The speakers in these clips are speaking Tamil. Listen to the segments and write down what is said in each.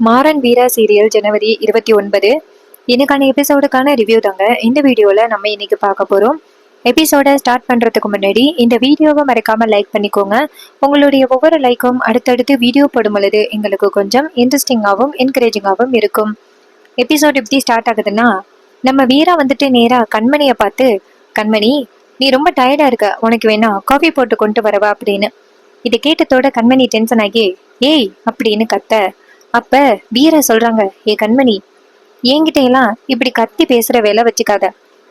மாறன் வீரா சீரியல் ஜனவரி 29 இன்னைக்கான எபிசோடுக்கான ரிவ்யூ தாங்க இந்த வீடியோல நம்ம இன்னைக்கு பார்க்க போறோம். எபிசோட ஸ்டார்ட் பண்றதுக்கு முன்னாடி இந்த வீடியோவை மறக்காம லைக் பண்ணிக்கோங்க. உங்களுடைய ஒவ்வொரு லைக்கும் அடுத்தடுத்து வீடியோ போடும் பொழுது எங்களுக்கு கொஞ்சம் இன்ட்ரெஸ்டிங்காகவும் என்கரேஜிங்காகவும் இருக்கும். எபிசோட் எப்படி ஸ்டார்ட் ஆகுதுன்னா, நம்ம வீரா வந்துட்டு நேரா கண்மணியை பார்த்து, கண்மணி நீ ரொம்ப டயர்டா இருக்க, உனக்கு வேணா காஃபி போட்டு கொண்டு வரவா அப்படின்னு. இதை கேட்டதோட கண்மணி டென்ஷன் ஆகி ஏய் அப்படின்னு கத்த. அப்ப வீரா சொல்றாங்க, ஏ கண்மணி என்கிட்ட எல்லாம் இப்படி கத்தி பேசுற வேலை வச்சுக்காத.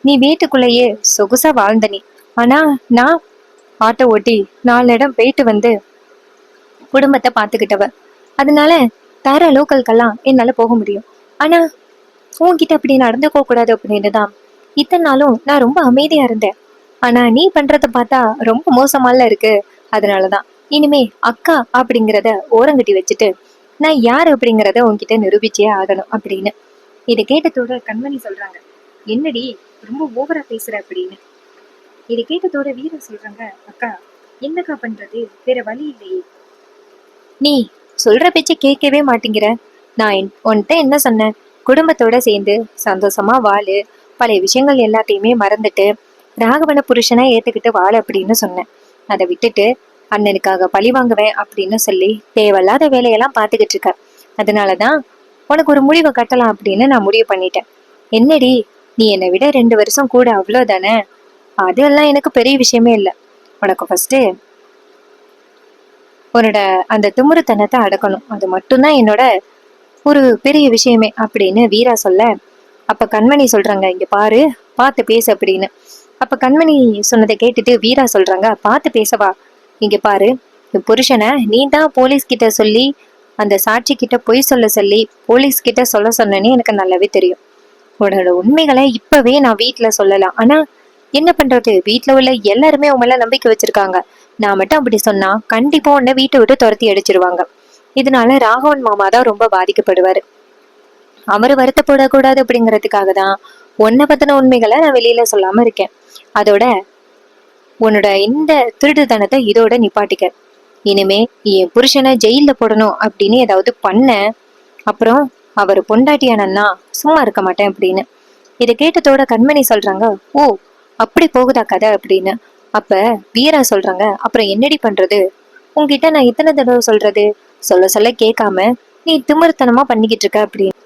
நீ வீட்டுக்குள்ளேயே சொகுசா வாழ்ந்த நீ. ஆனா நான் ஆட்டோ ஓட்டி 4 இடம் போயிட்டு வந்து குடும்பத்தை பாத்துக்கிட்டவ. அதனால தர லோக்கல்கெல்லாம் என்னால போக முடியும். ஆனா உன்கிட்ட அப்படி நடந்துக்க கூடாது அப்படின்னு தான் இத்தனை நாளும் நான் ரொம்ப அமைதியா இருந்தேன். ஆனா நீ பண்றத பார்த்தா ரொம்ப மோசமால இருக்கு. அதனாலதான் இனிமே அக்கா அப்படிங்கிறத ஓரங்கட்டி வச்சுட்டு நான் யார் அப்படிங்கிறத உன்கிட்ட நிரூபிச்சே ஆகணும் அப்படின்னு. இதை கேட்டதோட கண்மணி சொல்றாங்க, என்னடி ரொம்ப ஓவரா பேசுற அப்படின்னு. இதை கேட்டதோட வீரன் சொல்றாங்க, அக்கா என்னக்கா பண்றது, வேற வழி இல்லையே. நீ சொல்ற பேச்சு கேட்கவே மாட்டேங்கிற. நான் உன்கிட்ட என்ன சொன்னேன், குடும்பத்தோட சேர்ந்து சந்தோஷமா வாழு, பழைய விஷயங்கள் எல்லாத்தையுமே மறந்துட்டு ராகவன புருஷனா ஏத்துக்கிட்டு வாழ அப்படின்னு சொன்னேன். அதை விட்டுட்டு அண்ணனுக்காக பழி வாங்குவேன் அப்படின்னு சொல்லி தேவையில்லாத வேலையெல்லாம் பார்த்துக்கிட்டு இருக்க. அதனாலதான் உனக்கு ஒரு முடிவை கட்டலாம் அப்படின்னு நான் முடிவு பண்ணிட்டேன். என்னடி நீ என்னை விட 2 வருஷம் கூட, அவ்வளோதானே. அதெல்லாம் எனக்கு பெரிய விஷயமே இல்லை. உனக்கு ஃபர்ஸ்ட் உன்னோட அந்த திமிருத்தனத்தை அடக்கணும், அது மட்டும்தான் என்னோட ஒரு பெரிய விஷயமே அப்படின்னு வீரா சொல்ல. அப்ப கண்மணி சொல்றாங்க, இங்க பாரு பார்த்து பேசு அப்படின்னு. அப்ப கண்மணி சொன்னதை கேட்டுட்டு வீரா சொல்றாங்க, பார்த்து பேசவா, இங்க பாரு புருஷனை நீ தான் போலீஸ் கிட்ட சொல்லி அந்த சாட்சி கிட்ட பொய் சொல்ல சொல்லி போலீஸ் கிட்ட சொல்ல சொன்னேன்னு எனக்கு நல்லாவே தெரியும். உன்னோட உண்மைகளை இப்பவே நான் வீட்டுல சொல்லலாம். ஆனா என்ன பண்றது, வீட்டுல உள்ள எல்லாருமே உண்மையில நம்பிக்கை வச்சிருக்காங்க. நான் மட்டும் அப்படி சொன்னா கண்டிப்பா உன்னை வீட்டை விட்டு துரத்தி அடிச்சிருவாங்க. இதனால ராகவன் மாமா தான் ரொம்ப பாதிக்கப்படுவாரு. அவரு வருத்தப்படக்கூடாது அப்படிங்கறதுக்காக தான் உன்னை பத்தின உண்மைகளை நான் வெளியில சொல்லாம இருக்கேன். அதோட உன்னோட இந்த திருடுதனத்தை இதோட நிப்பாட்டிக்க. இனிமே என் புருஷனை ஜெயில போடணும் அப்படின்னு ஏதாவது பண்ண, அப்புறம் அவர் பொண்டாட்டியானன்னா சும்மா இருக்க மாட்டேன் அப்படின்னு. இதை கேட்டதோட கண்மணி சொல்றாங்க, ஓ அப்படி போகுதா கதை அப்படின்னு. அப்ப வீரா சொல்றாங்க, அப்புறம் என்னடி பண்றது, உன்கிட்ட நான் இத்தனை தடவை சொல்றது, சொல்ல சொல்ல கேட்காம நீ திமிர்த்தனமா பண்ணிக்கிட்டு இருக்க அப்படின்னு.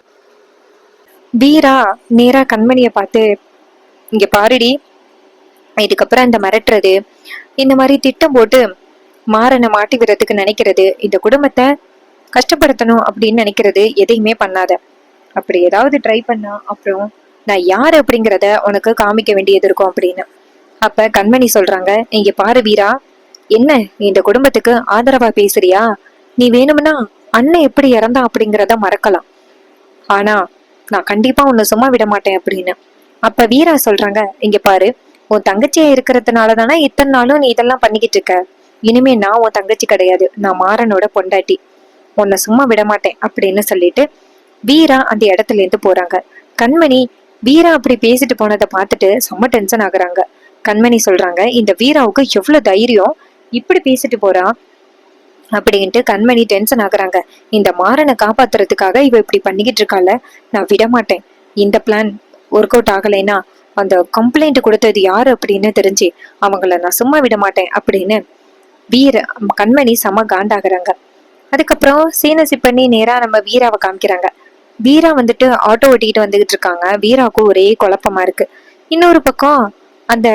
வீரா நேரா கண்மணிய பார்த்து, இங்க பாருடி, இதுக்கப்புறம் இந்த மிரட்டுறது, இந்த மாதிரி திட்டம் போட்டு மாறனை மாட்டி விடுறதுக்கு நினைக்கிறது, இந்த குடும்பத்தை கஷ்டப்படுத்தணும் அப்படின்னு நினைக்கிறது எதையுமே பண்ணாத. அப்படி ஏதாவது ட்ரை பண்ணா அப்புறம் நான் யாரு அப்படிங்கிறத உனக்கு காமிக்க வேண்டியது இருக்கும் அப்படின்னு. அப்ப கண்மணி சொல்றாங்க, இங்க பாரு வீரா, என்ன இந்த குடும்பத்துக்கு ஆதரவா பேசுறியா, நீ வேணும்னா அண்ணன் எப்படி இறந்தா அப்படிங்கிறத மறக்கலாம். ஆனா நான் கண்டிப்பா உன்னை சும்மா விட மாட்டேன் அப்படின்னு. அப்ப வீரா சொல்றாங்க, இங்க பாரு, உன் தங்கச்சியா இருக்கிறதுனால தானே இத்தனை நாளும் நீ இதெல்லாம் பண்ணிக்கிட்டு இருக்க. இனிமே நான் உன் தங்கச்சி கிடையாது, நான் மாறனோட பொண்டாட்டி, உன்னை சும்மா விட மாட்டேன் அப்படின்னு சொல்லிட்டு வீரா அந்த இடத்துல இருந்து போறாங்க. கண்மணி வீரா அப்படி பேசிட்டு போனதை பார்த்துட்டு செம்ம டென்ஷன் ஆகுறாங்க. கண்மணி சொல்றாங்க, இந்த வீராவுக்கு எவ்வளவு தைரியம் இப்படி பேசிட்டு போறா அப்படின்ட்டு கண்மணி டென்ஷன் ஆகுறாங்க. இந்த மாறனை காப்பாத்துறதுக்காக இவ இப்படி பண்ணிக்கிட்டு இருக்கால, நான் விட மாட்டேன். இந்த பிளான் ஒர்க் அவுட் ஆகலைன்னா அந்த கம்ப்ளைண்ட் கொடுத்தது யாரு அப்படின்னு தெரிஞ்சு அவங்கள நான் சும்மா விட மாட்டேன் அப்படின்னு வீர கண்மணி செம காண்டாகிறாங்க. அதுக்கப்புறம் சீனசி பண்ணி நேரா நம்ம வீராவை காமிக்கிறாங்க. வீரா வந்துட்டு ஆட்டோ ஓட்டிக்கிட்டு வந்துகிட்டு இருக்காங்க. வீராவுக்கு ஒரே குழப்பமா இருக்கு. இன்னொரு பக்கம் அந்த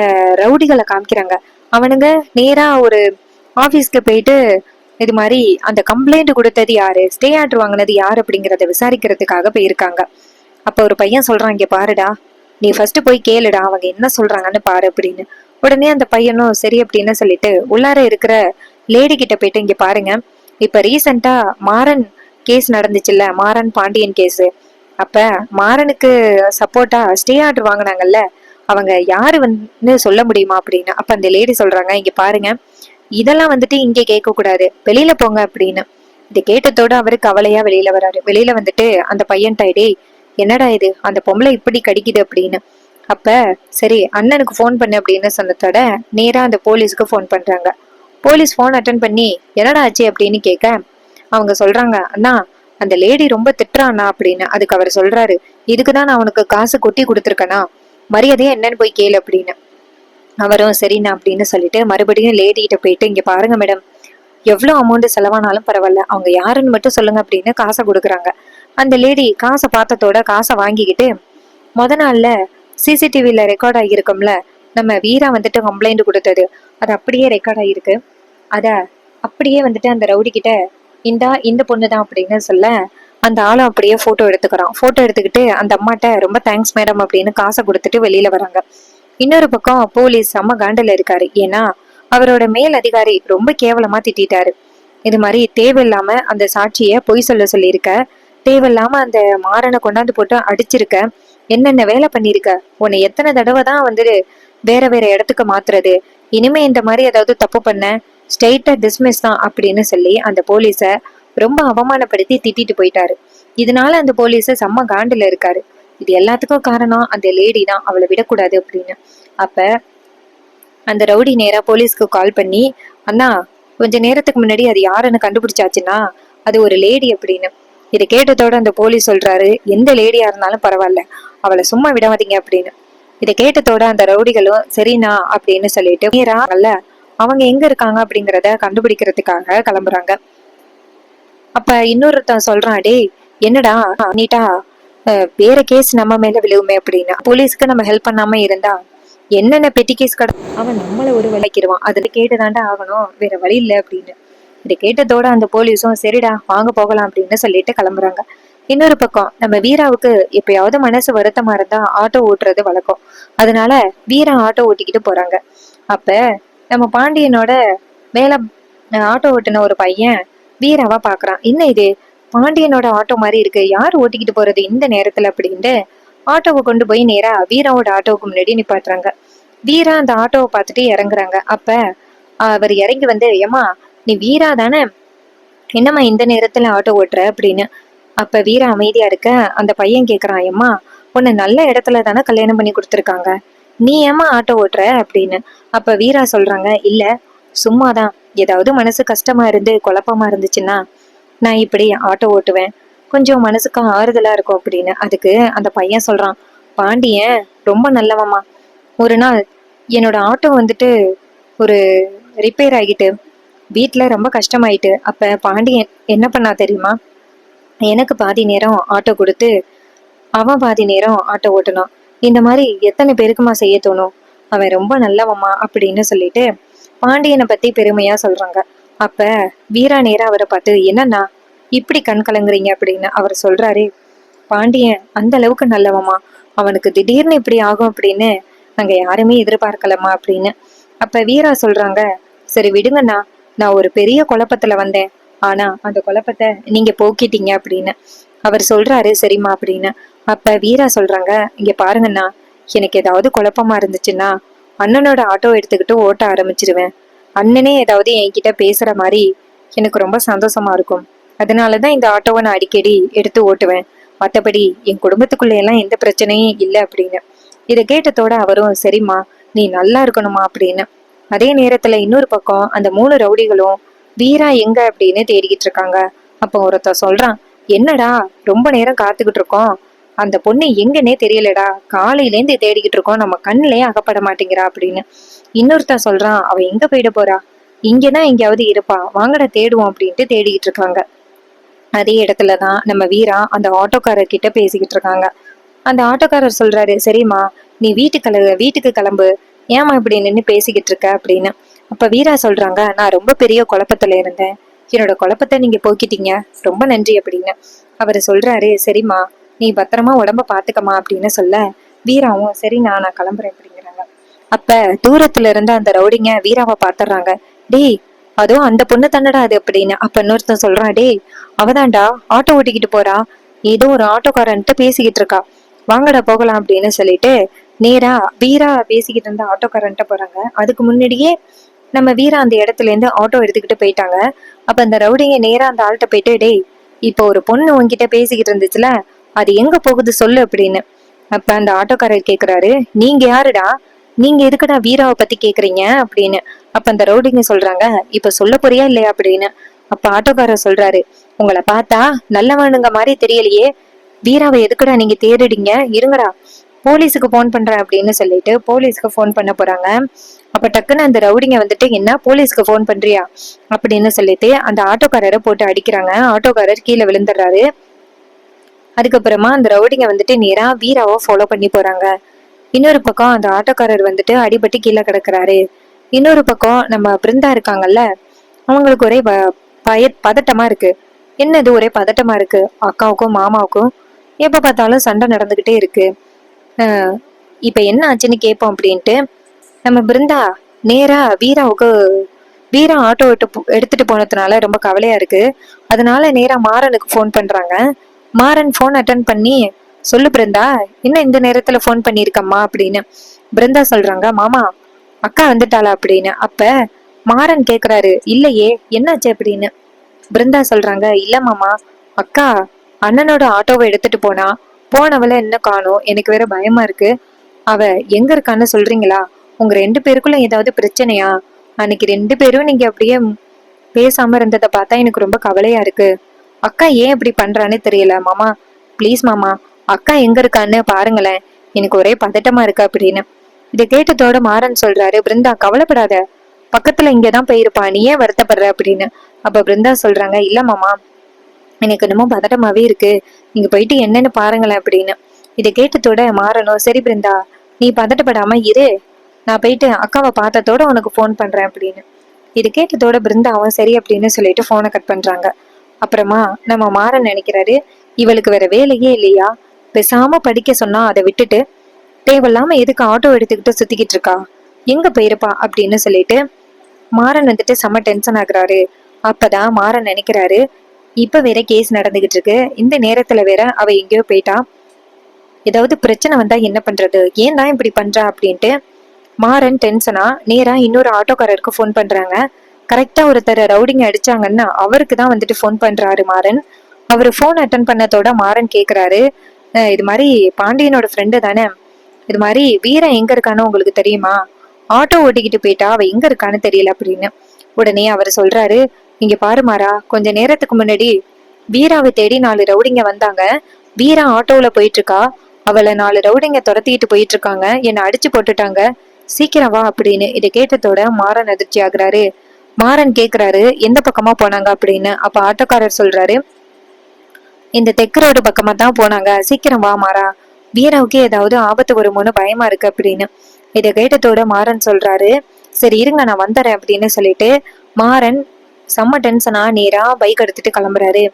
ரவுடிகளை காமிக்கிறாங்க. அவனுங்க நேரா ஒரு ஆபீஸ்க்கு போயிட்டு இது மாதிரி அந்த கம்ப்ளைண்ட் கொடுத்தது யாரு, ஸ்டே ஆர்டர் வாங்கினது யாரு அப்படிங்கறத விசாரிக்கிறதுக்காக போயிருக்காங்க. அப்ப ஒரு பையன் சொல்றான், இங்க பாருடா, நீ ஃபர்ஸ்ட் போய் கேளுடா அவங்க என்ன சொல்றாங்கன்னு பாரு அப்படின்னு. உடனே அந்த பையனும் சரி அப்படின்னு சொல்லிட்டு உள்ளார இருக்கிற லேடி கிட்ட போயிட்டு, இங்க பாருங்க, இப்ப ரீசெண்டா மாறன் கேஸ் நடந்துச்சுல்ல, மாறன் பாண்டியன் கேஸ், அப்ப மாறனுக்கு சப்போர்ட்டா ஸ்டே ஆர்டர் வாங்கினாங்கல்ல, அவங்க யாரு வந்து சொல்ல முடியுமா அப்படின்னு. அப்ப அந்த லேடி சொல்றாங்க, இங்க பாருங்க, இதெல்லாம் வந்துட்டு இங்க கேட்க கூடாது, வெளியில போங்க அப்படின்னு. இது கேட்டதோட அவரு கவலையா வெளியில வராரு. வெளியில வந்துட்டு அந்த பையன் டைடே என்னடா இது, அந்த பொம்பளை இப்படி கடிக்குது அப்படின்னு. அப்ப சரி அண்ணனுக்கு போன் பண்ணு அப்படின்னு சொன்னதோட நேரா அந்த போலீஸ்க்கு போன் பண்றாங்க. போலீஸ் போன் அட்டன் பண்ணி என்னடா ஆச்சு அப்படின்னு கேட்க அவங்க சொல்றாங்க, அண்ணா அந்த லேடி ரொம்ப திட்டுறானா அப்படின்னு. அதுக்கு அவர் சொல்றாரு, இதுக்குதான் நான் உனக்கு காசு கொட்டி கொடுத்துருக்கனா, மரியாதையா என்னன்னு போய் கேளு அப்படின்னு. அவரும் சரிண்ணா அப்படின்னு சொல்லிட்டு மறுபடியும் லேடி கிட்ட போயிட்டு, இங்க பாருங்க மேடம், எவ்வளவு அமௌண்ட் செலவானாலும் பரவாயில்ல, அவங்க யாருன்னு மட்டும் சொல்லுங்க அப்படின்னு காசை கொடுக்குறாங்க. அந்த லேடி காசை பார்த்ததோட காசை வாங்கிக்கிட்டு, முத நாள்ல சிசிடிவில ரெக்கார்ட் ஆகியிருக்கும்ல, நம்ம வீரா வந்துட்டு கம்ப்ளைண்ட் கொடுத்தது, அது அப்படியே ரெக்கார்ட் ஆகிருக்கு. அத அப்படியே வந்துட்டு அந்த ரவுடி கிட்ட, இந்த பொண்ணுதான் அப்படின்னு சொல்ல, அந்த ஆளும் அப்படியே போட்டோ எடுத்துக்கிறான். போட்டோ எடுத்துக்கிட்டு அந்த அம்மாட்ட ரொம்ப தேங்க்ஸ் மேடம் அப்படின்னு காசை கொடுத்துட்டு வெளியில வராங்க. இன்னொரு பக்கம் போலீஸ் செம்ம காண்டில் இருக்காரு. ஏன்னா அவரோட மேல் அதிகாரி ரொம்ப கேவலமா திட்டாரு. இது மாதிரி தேவையில்லாம அந்த சாட்சிய பொய் சொல்ல சொல்லியிருக்க, தேவையில்லாம அந்த மாறனை கொண்டாந்து போட்டு அடிச்சிருக்க, என்னென்ன வேலை பண்ணிருக்க, உன்னை எத்தனை தடவை தான் வந்து வேற வேற இடத்துக்கு மாத்துறது, இனிமே இந்த மாதிரி ஏதாவது தப்பு பண்ண ஸ்ட்ரெயிட்டா டிஸ்மிஸ் தான் அப்படின்னு சொல்லி அந்த போலீஸ ரொம்ப அவமானப்படுத்தி திட்டிட்டு போயிட்டாரு. இதனால அந்த போலீஸ செம்ம காண்டுல இருக்காரு. இது எல்லாத்துக்கும் காரணம் அந்த லேடி தான், அவளை விடக்கூடாது அப்படின்னு. அப்ப அந்த ரவுடி நேரா போலீஸ்க்கு கால் பண்ணி, அண்ணா கொஞ்ச நேரத்துக்கு முன்னாடி அது யாருன்னு கண்டுபிடிச்சாச்சுன்னா அது ஒரு லேடி அப்படின்னு. இதை கேட்டதோட அந்த போலீஸ் சொல்றாரு, எந்த லேடியா இருந்தாலும் பரவாயில்ல, அவளை சும்மா விடாதீங்க அப்படின்னு. இதை கேட்டதோட அந்த ரவுடிகளும் சரிண்ணா அப்படின்னு சொல்லிட்டு நேரா அவங்க எங்க இருக்காங்க அப்படிங்கிறத கண்டுபிடிக்கிறதுக்காக கிளம்புறாங்க. அப்ப இன்னொருத்தன் சொல்றான், டே என்னடா நீட்டா வேற கேஸ் நம்ம மேல விழுவுமே அப்படின்னு. போலீஸ்க்கு நம்ம ஹெல்ப் பண்ணாம இருந்தா என்னென்ன பெட்டி கேஸ் கடை அவன் நம்மள ஒரு விலைக்கிடுவான், அதுல கேட்டுதாண்டா ஆகணும், வேற வழி இல்லை அப்படின்னு. இதை கேட்டதோட அந்த போலீஸும் சரிடா வாங்க போகலாம் அப்படின்னு சொல்லிட்டு கிளம்புறாங்க. இன்னொரு பக்கம் நம்ம வீராவுக்கு எப்பயாவது மனசு வருத்தமா இருந்தா ஆட்டோ ஓட்டுறது வழக்கம். அதனால வீரா ஆட்டோ ஓட்டிக்கிட்டு போறாங்க. அப்ப நம்ம பாண்டியனோட மேல ஆட்டோ ஓட்டுன ஒரு பையன் வீராவா பாக்குறான். என்ன இது பாண்டியனோட ஆட்டோ மாதிரி இருக்கு, யார் ஓட்டிக்கிட்டு போறது இந்த நேரத்துல அப்படின்ட்டு ஆட்டோவை கொண்டு போய் நேரா வீராவோட ஆட்டோவுக்கு முன்னாடி நிப்பாட்டுறாங்க. வீரா அந்த ஆட்டோவை பார்த்துட்டு இறங்குறாங்க. அப்ப அவர் இறங்கி வந்து, ஏமா நீ வீரா தானே, என்னம்மா இந்த நேரத்துல ஆட்டோ ஓட்டுற அப்படின்னு. அப்ப வீரா அமைதியா இருக்க அந்த பையன் கேக்குறான், ஏம்மா உன்னை நல்ல இடத்துல தானே கல்யாணம் பண்ணி கொடுத்துருக்காங்க, நீ ஏமா ஆட்டோ ஓட்டுற அப்படின்னு. அப்ப வீரா சொல்றாங்க, இல்ல சும்மாதான், ஏதாவது மனசு கஷ்டமா இருந்து குழப்பமா இருந்துச்சுன்னா நான் இப்படி ஆட்டோ ஓட்டுவேன், கொஞ்சம் மனசுக்கு ஆறுதலா இருக்கும் அப்படின்னு. அதுக்கு அந்த பையன் சொல்றான், பாண்டியன் ரொம்ப நல்லவம்மா, ஒரு நாள் என்னோட ஆட்டோ வந்துட்டு ஒரு ரிப்பேர் ஆகிட்டு வீட்டுல ரொம்ப கஷ்டமாயிட்டு, அப்ப பாண்டியன் என்ன பண்ணா தெரியுமா, எனக்கு பாதி நேரம் ஆட்டோ கொடுத்து அவன் பாதி நேரம் ஆட்டோ ஓட்டணும். இந்த மாதிரி எத்தனை பேருக்குமா செய்ய தோணும், அவன் ரொம்ப நல்லவம்மா அப்படின்னு சொல்லிட்டு பாண்டியனை பத்தி பெருமையா சொல்றாங்க. அப்ப வீரா நேரா அவரை பார்த்து, என்னன்னா இப்படி கண் கலங்குறீங்க அப்படின்னு. அவர் சொல்றாரு, பாண்டியன் அந்த அளவுக்கு நல்லவமா, அவனுக்கு திடீர்னு இப்படி ஆகும் அப்படின்னு நாங்க யாருமே எதிர்பார்க்கலமா அப்படின்னு. அப்ப வீரா சொல்றாங்க, சரி விடுங்கண்ணா, நான் ஒரு பெரிய குழப்பத்துல வந்தேன், ஆனா அந்த குழப்பத்தை நீங்க போக்கிட்டீங்க அப்படின்னு. அவர் சொல்றாரு சரிம்மா அப்படின்னு. அப்ப வீரா சொல்றாங்க, இங்க பாருங்கண்ணா, எனக்கு ஏதாவது குழப்பமா இருந்துச்சுன்னா அண்ணனோட ஆட்டோ எடுத்துக்கிட்டு ஓட்ட ஆரம்பிச்சிருவேன், அண்ணனே ஏதாவது என்கிட்ட பேசுற மாதிரி எனக்கு ரொம்ப சந்தோஷமா இருக்கும், அதனாலதான் இந்த ஆட்டோவை நான் அடிக்கடி எடுத்து ஓட்டுவேன், மற்றபடி என் குடும்பத்துக்குள்ள எல்லாம் எந்த பிரச்சனையும் இல்லை அப்படின்னு. இதை கேட்டதோட அவரும் சரிம்மா நீ நல்லா இருக்கணுமா அப்படின்னு. அதே நேரத்துல இன்னொரு பக்கம் அந்த 3 ரவுடிகளும் வீரா எங்க அப்படின்னு தேடிக்கிட்டு இருக்காங்க. அப்போ ஒருத்த சொல்றான், என்னடா ரொம்ப நேரம் காத்துக்கிட்டு இருக்கோம், அந்த பொண்ணு எங்கன்னே தெரியலடா, காலையிலேருந்து தேடிக்கிட்டு இருக்கோம், நம்ம கண்ணிலேயே அகப்பட மாட்டேங்கிறா அப்படின்னு. இன்னொருத்தன் சொல்றான், அவ எங்க போயிட போறா, இங்கதான் எங்கேயாவது இருப்பா, வாங்கடா தேடுவோம் அப்படின்ட்டு தேடிக்கிட்டு இருக்காங்க. அதே இடத்துலதான் நம்ம வீரா அந்த ஆட்டோக்காரர் கிட்ட பேசிக்கிட்டு இருக்காங்க. அந்த ஆட்டோக்காரர் சொல்றாரு, சரிம்மா நீ வீட்டுக்கு கிளம்பு, ஏமா இப்படி நின்று பேசிக்கிட்டு இருக்க அப்படின்னு. அப்ப வீரா சொல்றாங்க, நான் ரொம்ப பெரிய குழப்பத்துல இருந்தேன், என்னோட குழப்பத்தை நீங்க போக்கிட்டீங்க, ரொம்ப நன்றி அப்படின்னு. அவரு சொல்றாரு, சரிம்மா நீ பத்திரமா உடம்ப பாத்துக்கமா அப்படின்னு சொல்ல, வீராவும் சரிண்ணா நான் கிளம்புறேன் அப்படிங்கிறாங்க. அப்ப தூரத்துல இருந்து அந்த ரவுடிங்க வீராவை பாத்துறாங்க. டேய் அதுவும் அந்த பொண்ணு தன்னடா அது அப்படின்னு. அப்ப இன்னொருத்தன் சொல்றான், டேய் அவதான்டா ஆட்டோ ஓட்டிக்கிட்டு போறா, ஏதோ ஒரு ஆட்டோக்காரன்ட்டு பேசிக்கிட்டு இருக்கா, வாங்கடா போகலாம் அப்படின்னு சொல்லிட்டு நேரா வீரா பேசிக்கிட்டு இருந்த ஆட்டோக்காரன்ட்ட போறாங்க. அதுக்கு முன்னாடியே நம்ம வீரா அந்த இடத்துல இருந்து ஆட்டோ எடுத்துக்கிட்டு போயிட்டாங்க. அப்ப அந்த ரவுடிங்க நேரா அந்த ஆள்கிட்ட போயிட்டு, டேய் இப்போ ஒரு பொண்ணு உன்கிட்ட பேசிக்கிட்டு இருந்துச்சுல, அது எங்க போகுது சொல்லு அப்படின்னு. அப்ப அந்த ஆட்டோக்காரர் கேக்குறாரு, நீங்க யாருடா, நீங்க எதுக்குடா வீராவை பத்தி கேக்குறீங்க அப்படின்னு. அப்ப அந்த ரவுடிங்க சொல்றாங்க, இப்ப சொல்ல போறியா இல்லையா அப்படின்னு. அப்ப ஆட்டோக்காரர் சொல்றாரு, உங்களை பார்த்தா நல்லவனுங்க மாதிரி தெரியலையே, வீராவை எதுக்குடா நீங்க தேடுறீங்க, இருங்கடா போலீஸுக்கு போன் பண்றேன் அப்படின்னு சொல்லிட்டு போலீஸ்க்கு போன் பண்ண போறாங்க. அப்ப டக்குன்னு அந்த ரவுடிங்க வந்துட்டு, என்ன போலீஸ்க்கு போன் பண்றியா அப்படின்னு சொல்லிட்டு அந்த ஆட்டோக்காரரை போட்டு அடிக்கிறாங்க. ஆட்டோக்காரர் கீழே விழுந்துடுறாரு. அதுக்கப்புறமா அந்த ரவுடிங்க வந்துட்டு நேரா வீராவை ஃபாலோ பண்ணி போறாங்க. இன்னொரு பக்கம் அந்த ஆட்டோக்காரர் வந்துட்டு அடிபட்டு கீழே கிடக்குறாரு. இன்னொரு பக்கம் நம்ம பிருந்தா இருக்காங்கல்ல, அவங்களுக்கு ஒரே பதட்டமா இருக்கு. என்னது ஒரே பதட்டமா இருக்கு, அக்காவுக்கும் மாமாவுக்கும் எப்ப பார்த்தாலும் சண்டை நடந்துகிட்டே இருக்கு. இப்ப என்ன ஆச்சுன்னு கேட்போம் அப்படின்ட்டு நம்ம பிருந்தா நேரா வீரா ஆட்டோ எடுத்துட்டு போனதுனால ரொம்ப கவலையா இருக்கு. அதனால நேரா மாறனுக்கு போன் பண்றாங்க. மாறன் போன் அட்டன் பண்ணி, சொல்லு பிருந்தா, என்ன இந்த நேரத்துல போன் பண்ணிருக்கம்மா அப்படின்னு. பிருந்தா சொல்றாங்க, மாமா அக்கா வந்துட்டாளா அப்படின்னு. அப்ப மாறன் கேக்குறாரு, இல்லையே என்னாச்சு அப்படின்னு. பிருந்தா சொல்றாங்க, இல்ல மாமா, அக்கா அண்ணனோட ஆட்டோவை எடுத்துட்டு போனவள என்ன காணோம், எனக்கு வேற பயமா இருக்கு. அவ எங்க இருக்கான்னு சொல்றீங்களா? உங்க 2 பேருக்குள்ள ஏதாவது பிரச்சனையா? அன்னைக்கு 2 பேரும் நீங்க அப்படியே பேசாம இருந்ததை பார்த்தா எனக்கு ரொம்ப கவலையா இருக்கு. அக்கா ஏன் இப்படி பண்றான்னு தெரியல மாமா. ப்ளீஸ் மாமா, அக்கா எங்க இருக்கான்னு பாருங்களேன், எனக்கு ஒரே பதட்டமா இருக்கு அப்படின்னு. இதை கேட்டதோட மாறன் சொல்றாரு, பிருந்தா கவலைப்படாத, பக்கத்துல இங்கதான் போயிருப்பா, நீ ஏன் வருத்தப்படுற அப்படின்னு. அப்ப பிருந்தா சொல்றாங்க, இல்ல மாமா, எனக்கு என்னமோ பதட்டமாவே இருக்கு, நீங்க போயிட்டு என்னன்னு பாருங்களேன் அப்படின்னு. இதை கேட்டதோட மாறணும், சரி பிருந்தா நீ பதட்டப்படாம இரு, நான் போயிட்டு அக்காவை பார்த்ததோட உனக்கு போன் பண்றேன் அப்படின்னு. இது கேட்டதோட பிருந்தாவும் சரி அப்படின்னு சொல்லிட்டு போனை கட் பண்றாங்க. அப்புறமா நம்ம மாறன் நினைக்கிறாரு, இவளுக்கு வேற வேலையே இல்லையா, பேசாம படிக்க சொன்னா அதை விட்டுட்டு தேவையில்லாம எதுக்கு ஆட்டோ எடுத்துக்கிட்டு சுத்திக்கிட்டு இருக்கா, எங்க போயிருப்பா அப்படின்னு சொல்லிட்டு மாறன் வந்துட்டு செம்ம டென்ஷன் ஆகுறாரு. அப்பதான் மாறன் நினைக்கிறாரு, இப்ப வேற கேஸ் நடந்துகிட்டு இருக்கு, இந்த நேரத்துல வேற அவ எங்கேயோ போயிட்டா, ஏதாவது பிரச்சனை வந்தா என்ன பண்றது, ஏன் தான் இப்படி பண்றா அப்படின்ட்டு மாறன் டென்ஷனா நேரா இன்னொரு ஆட்டோக்காரருக்கு போன் பண்றாங்க. கரெக்டா ஒருத்தர் ரவுடிங்க அடிச்சாங்கன்னா அவருக்கு தான் வந்துட்டு போன் பண்றாரு மாறன். அவரு போன் அட்டன் பண்ணதோட மாறன் கேக்குறாரு, இது மாதிரி பாண்டியனோட ஃப்ரெண்டு தானே, இது மாதிரி வீரா எங்க இருக்கான்னு உங்களுக்கு தெரியுமா, ஆட்டோ ஓட்டிக்கிட்டு போயிட்டா, அவ எங்க இருக்கான்னு தெரியல அப்படின்னு. உடனே அவர் சொல்றாரு, இங்க பாரு மாறா, கொஞ்ச நேரத்துக்கு முன்னாடி வீராவை தேடி 4 ரவுடிங்க வந்தாங்க, வீரா ஆட்டோல போயிட்டு இருக்கா, அவளை 4 ரவுடிங்க துரத்திட்டு போயிட்டு இருக்காங்க, என்னை அடிச்சு போட்டுட்டாங்க, சீக்கிரம் வா அப்படின்னு. இதை கேட்டதோட மாறன் அதிர்ச்சி ஆகுறாரு. மாறன் கேக்குறாரு, எந்த பக்கமா போனாங்க அப்படின்னு. அப்ப ஆட்டோக்காரர் சொல்றாரு, இந்த தெற்கு ரோடு பக்கமா தான் போனாங்க, சீக்கிரம் வா மாறா, வீராவுக்கு ஏதாவது ஆபத்து வருமோன்னு பயமா இருக்கு அப்படின்னு. இதை கேட்டதோட மாறன் சொல்றாரு, சரி இருங்க நான் வந்துறேன் அப்படின்னு சொல்லிட்டு மாறன் செம்ம டென்ஷனா நேரா பைக் எடுத்துட்டு கிளம்புறாரு.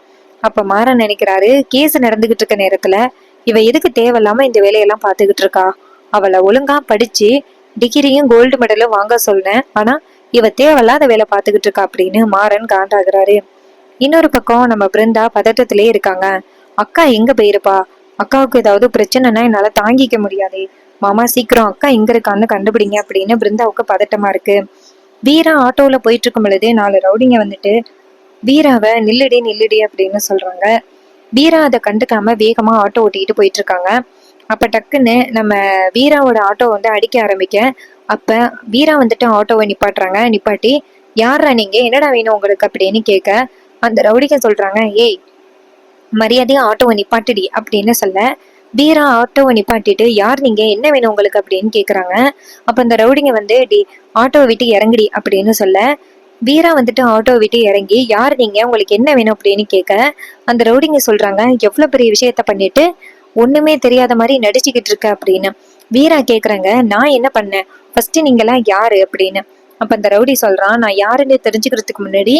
அப்ப மாறன் நினைக்கிறாரு, கேஸ் நடந்துகிட்டு இருக்க நேரத்துல இவ எதுக்கு தேவையில்லாம இந்த வேலையெல்லாம் பாத்துக்கிட்டு இருக்கா, அவளை ஒழுங்கா படிச்சு டிகிரியும் கோல்டு மெடலும் வாங்க சொன்னேன், ஆனா இவ தேவையில்லாத வேலை பாத்துக்கிட்டு இருக்கா அப்படின்னு மாறன் காண்டாகிறாரு. இன்னொரு பக்கம் நம்ம பிருந்தா பதட்டத்திலே இருக்காங்க. அக்கா எங்க போயிருப்பா, அக்காவுக்கு ஏதாவது பிரச்சனைனா என்னால தாங்கிக்க முடியாது, மாமா சீக்கிரம் அக்கா எங்க இருக்கான்னு கண்டுபிடிங்க அப்படின்னு பிருந்தாவுக்கு பதட்டமா இருக்கு. வீரா ஆட்டோல போயிட்டு இருக்கும் பொழுதே 4 ரவுடிங்க வந்துட்டு வீராவை நில்லுடி நில்லுடி அப்படின்னு சொல்றாங்க. வீரா அதை கண்டுக்காம வேகமா ஆட்டோ ஓட்டிக்கிட்டு போயிட்டு இருக்காங்க. அப்ப டக்குன்னு நம்ம வீராவோட ஆட்டோ வந்து அடிக்க ஆரம்பிக்க, அப்ப வீரா வந்துட்டு ஆட்டோவை நிப்பாட்டுறாங்க. நிப்பாட்டி, யாரா நீங்க, என்னடா வேணும் உங்களுக்கு அப்படின்னு கேட்க, அந்த ரவுடிங்க சொல்றாங்க, ஏய் மரியாதையா ஆட்டோவை நிப்பாட்டுடி அப்படின்னு சொல்ல, வீரா ஆட்டோவை நிப்பாட்டிட்டு, யார் நீங்க, என்ன வேணும் உங்களுக்கு அப்படின்னு கேக்குறாங்க. அப்ப அந்த ரவுடிங்க வந்து, டி ஆட்டோவை விட்டு இறங்குடி அப்படின்னு சொல்ல, வீரா வந்துட்டு ஆட்டோவை விட்டு இறங்கி, யார் நீங்க, உங்களுக்கு என்ன வேணும் அப்படின்னு கேட்க, அந்த ரவுடிங்க சொல்றாங்க, எவ்வளவு பெரிய விஷயத்த பண்ணிட்டு ஒண்ணுமே தெரியாத மாதிரி நடிச்சுக்கிட்டு இருக்க அப்படின்னு. வீரா கேக்குறாங்க, நான் என்ன பண்ணேன், ஃபர்ஸ்ட் நீங்க எல்லாம் யாரு அப்படின்னு. அப்ப அந்த ரவுடி சொல்றான், நான் யாருன்னு தெரிஞ்சுக்கிறதுக்கு முன்னாடி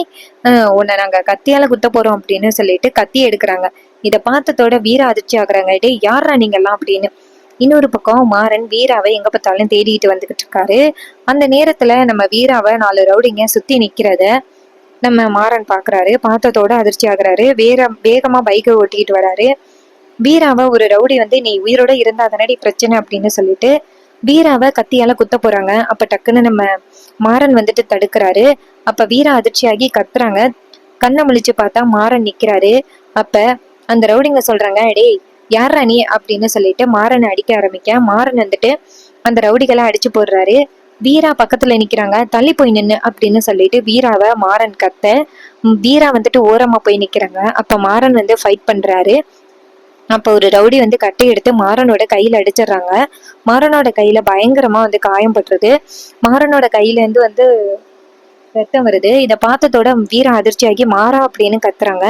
உன்னை நாங்க கத்தியால குத்த போறோம் அப்படின்னு சொல்லிட்டு கத்தி எடுக்கிறாங்க. இதை பார்த்ததோட வீரா அதிர்ச்சி ஆகுறாங்க, டே யாரா நீங்க எல்லாம் அப்படின்னு. இன்னொரு பக்கம் மாறன் வீராவை எங்க பார்த்தாலும் தேடிட்டு வந்துகிட்டு இருக்காரு. அந்த நேரத்துல நம்ம வீராவை 4 ரவுடிங்க சுத்தி நிக்கிறத நம்ம மாறன் பாக்குறாரு. பார்த்ததோட அதிர்ச்சி ஆகுறாரு. வேகமா பைக்கை ஓட்டிக்கிட்டு வராரு. வீராவை ஒரு ரவுடி வந்து, நீ உயிரோட இருந்தா தானடி பிரச்சனை அப்படின்னு சொல்லிட்டு வீராவை கத்தியால குத்த போறாங்க. அப்ப டக்குன்னு நம்ம மாறன் வந்துட்டு தடுக்கிறாரு. அப்ப வீரா அதிர்ச்சியாகி கத்துறாங்க. கண்ணை முழிச்சு பார்த்தா மாறன் நிக்கிறாரு. அப்ப அந்த ரவுடிங்க சொல்றாங்க, டேய் யாரா நீ அப்படின்னு சொல்லிட்டு மாறனை அடிக்க ஆரம்பிக்க, மாறன் வந்துட்டு அந்த ரவுடிகளை அடிச்சு போடுறாரு. வீரா பக்கத்துல நிக்கிறாங்க. தள்ளி போய் நின்னு அப்படின்னு சொல்லிட்டு வீராவை மாறன் கத்த, வீரா வந்துட்டு ஓரமா போய் நிக்கிறாங்க. அப்ப மாறன் வந்து ஃபைட் பண்றாரு. அப்ப ஒரு ரவுடி வந்து கட்டை எடுத்து மாறனோட கையில அடிச்சிடுறாங்க. மாறனோட கையில பயங்கரமா வந்து காயம் பட்டுருது. மாறனோட கையில இருந்து வந்து ரத்தம் வருது. இத பார்த்ததோட வீரா அதிர்ச்சியாகி மாறா அப்படின்னு கத்துறாங்க.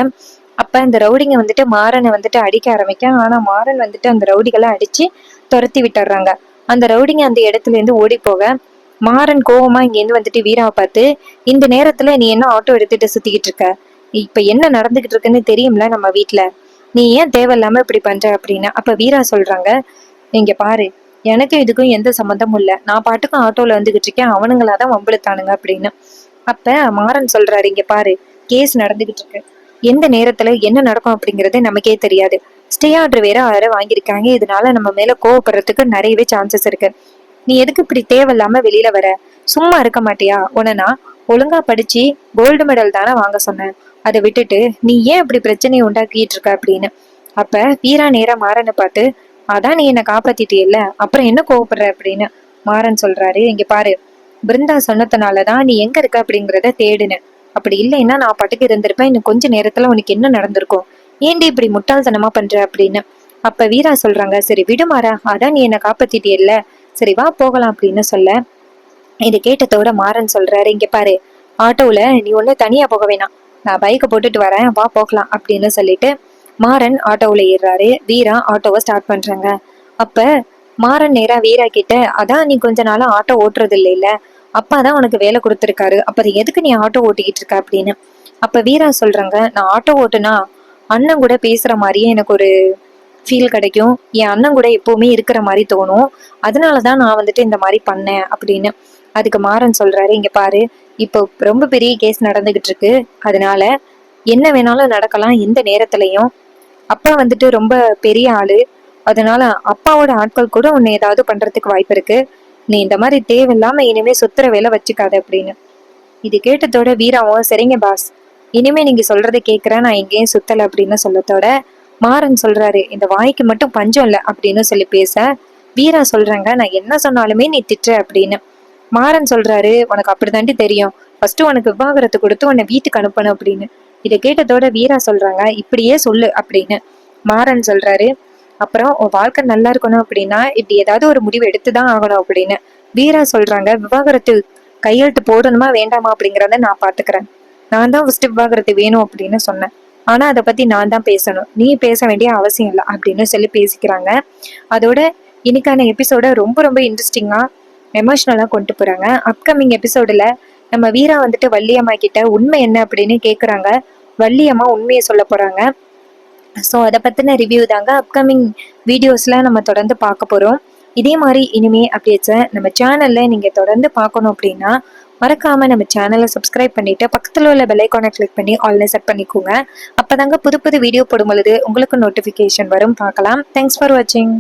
அப்ப இந்த ரவுடிங்க வந்துட்டு மாறனை வந்துட்டு அடிக்க ஆரம்பிக்க, ஆனா மாறன் வந்துட்டு அந்த ரவுடிகளை அடிச்சு துரத்தி விட்டுறாங்க. அந்த ரவுடிங்க அந்த இடத்துல இருந்து ஓடி போக, மாறன் கோவமா இங்க இருந்து வந்துட்டு வீராவை பார்த்து, இந்த நேரத்துல நீ என்ன ஆட்டோ எடுத்துட்டு சுத்திக்கிட்டு இருக்க? இப்ப என்ன நடந்துகிட்டு இருக்குன்னு தெரியும்ல நம்ம வீட்டுல, நீ ஏன் தேவையில்லாம இப்படி பண்ற அப்படின்னு. அப்ப வீரா சொல்றாங்க, இங்க பாரு, எனக்கு இதுக்கும் எந்த சம்மந்தமும் இல்ல. நான் பாட்டுக்கும் ஆட்டோல வந்துகிட்டு இருக்கேன், அவனுங்களாதான் வம்பிழுத்தானுங்க அப்படின்னு. அப்ப மாறன் சொல்றாரு, இங்க பாரு, கேஸ் நடந்துகிட்டு இருக்கு, எந்த நேரத்துல என்ன நடக்கும் அப்படிங்கறது நமக்கே தெரியாது. ஸ்டே ஆர்டர் வேற வாங்கியிருக்காங்க, இதனால நம்ம மேல கோவப்படுறதுக்கு நிறையவே சான்சஸ் இருக்கு. நீ எதுக்கு இப்படி தேவையில்லாம வெளியில வர? சும்மா இருக்க மாட்டியா? உடனா ஒழுங்கா படிச்சு கோல்டு மெடல் தானே வாங்க சொன்னேன், அதை விட்டுட்டு நீ ஏன் இப்படி பிரச்சனையை உண்டாக்கிட்டு இருக்க அப்படின்னு. அப்ப வீரா நேரா மாறனை பார்த்து, அதான் நீ என்ன காப்பாத்திட்டியல்ல, அப்புறம் என்ன கோவப்படுற அப்படின்னு. மாறன் சொல்றாரு, இங்க பாரு, பிருந்தா சொன்னதுனாலதான் நீ எங்க இருக்க அப்படிங்கறத தேடுன. அப்படி இல்லைன்னா நான் பாட்டுக்கு இருந்திருப்பேன். இன்னும் கொஞ்ச நேரத்துல உனக்கு என்ன நடந்திருக்கும்? ஏன்டி இப்படி முட்டாள்தனமா பண்ற அப்படின்னு. அப்ப வீரா சொல்றாங்க, சரி விடுமாறா, அதான் நீ என்ன காப்பாத்திட்டியல்ல, சரி வா போகலாம் அப்படின்னு சொல்ல, இதை கேட்டதோட மாறன் சொல்றாரு, இங்க பாரு, ஆட்டோல நீ ஒண்ணு தனியா போக வேணாம், நான் பைக்கை போட்டுட்டு வரேன், வா போகலாம் அப்படின்னு சொல்லிட்டு மாறன் ஆட்டோவுல ஏறுறாரு. வீரா ஆட்டோவை ஸ்டார்ட் பண்றாங்க. அப்ப மாறன் நேரா வீரா கிட்ட, அதான் நீ கொஞ்ச நாளா ஆட்டோ ஓட்டுறது இல்லைல்ல, அப்பாதான் உனக்கு வேலை கொடுத்துருக்காரு, அப்ப எதுக்கு நீ ஆட்டோ ஓட்டிக்கிட்டு இருக்க அப்படின்னு. அப்ப வீரா சொல்றாங்க, நான் ஆட்டோ ஓட்டுனா அண்ணன் கூட பேசுற மாதிரியே எனக்கு ஒரு ஃபீல் கிடைக்கும், என் அண்ணன் கூட எப்பவுமே இருக்கிற மாதிரி தோணும், அதனாலதான் நான் வந்துட்டு இந்த மாதிரி பண்ணேன் அப்படின்னு. அதுக்கு மாறன் சொல்றாரு, இங்க பாரு, இப்போ ரொம்ப பெரிய கேஸ் நடந்துகிட்டு இருக்கு, அதனால என்ன வேணாலும் நடக்கலாம் எந்த நேரத்திலையும். அப்பா வந்துட்டு ரொம்ப பெரிய ஆளு, அதனால அப்பாவோட ஆட்கள் கூட உன்னை ஏதாவது பண்றதுக்கு வாய்ப்பு இருக்கு, நீ இந்த மாதிரி தேவையில்லாம இனிமே சுத்துற வேலை வச்சுக்காத அப்படின்னு. இது கேட்டதோட வீராவும், சரிங்க பாஸ், இனிமே நீங்க சொல்றதை கேட்கிறேன், நான் எங்கேயும் சுத்தல அப்படின்னு சொல்லத்தோட மாறன் சொல்றாரு, இந்த வாய்க்கு மட்டும் பஞ்சம் இல்ல அப்படின்னு சொல்லி பேச, வீரா சொல்றாங்க, நான் என்ன சொன்னாலுமே நீ திட்டுற அப்படின்னு. மாறன் சொல்றாரு, உனக்கு அப்படித்தாண்டி தெரியும், ஃபர்ஸ்ட் உனக்கு விவாகரத்து கொடுத்து உன்னை வீட்டுக்கு அனுப்பணும் அப்படின்னு. இதை கேட்டதோட வீரா சொல்றாங்க, இப்படியே சொல்லு அப்படின்னு. மாறன் சொல்றாரு, அப்புறம் உன் வாழ்க்கை நல்லா இருக்கணும் அப்படின்னா இப்படி ஏதாவது ஒரு முடிவு எடுத்துதான் ஆகணும் அப்படின்னு. வீரா சொல்றாங்க, விவாகரத்து கையெழுத்து போடணுமா வேண்டாமா அப்படிங்கறத நான் பாத்துக்கிறேன், நான் தான் ஃபர்ஸ்ட் விவாகரத்து வேணும் அப்படின்னு சொன்னேன், ஆனா அதை பத்தி நான் தான் பேசணும், நீ பேச வேண்டிய அவசியம் இல்லை அப்படின்னு சொல்லி பேசிக்கிறாங்க. அதோட இன்னைக்கான எபிசோட ரொம்ப ரொம்ப இன்ட்ரெஸ்டிங்கா எமோஷனலா கொண்டு போறாங்க. அப்கமிங் எபிசோடுல நம்ம வீரா வந்துட்டு வள்ளியம்மா கிட்ட உண்மை என்ன அப்படின்னு கேக்குறாங்க. வள்ளியம்மா உண்மையை சொல்ல போறாங்க. ஸோ அதை பத்தின ரிவ்யூ தாங்க அப்கமிங் வீடியோஸ்ல நம்ம தொடர்ந்து பார்க்க போறோம். இதே மாதிரி இனிமே அப்டேட்ஸை நம்ம சேனல்ல நீங்க தொடர்ந்து பார்க்கணும் அப்படின்னா மறக்காம நம்ம சேனலை சப்ஸ்கிரைப் பண்ணிட்டு பக்கத்துல உள்ள பெல் ஐகானை கிளிக் பண்ணி ஆல்ல செட் பண்ணிக்கோங்க. அப்பதாங்க புது புது வீடியோ போடும் பொழுது உங்களுக்கு நோட்டிபிகேஷன் வரும், பார்க்கலாம். தேங்க்ஸ் ஃபார் வாட்சிங்.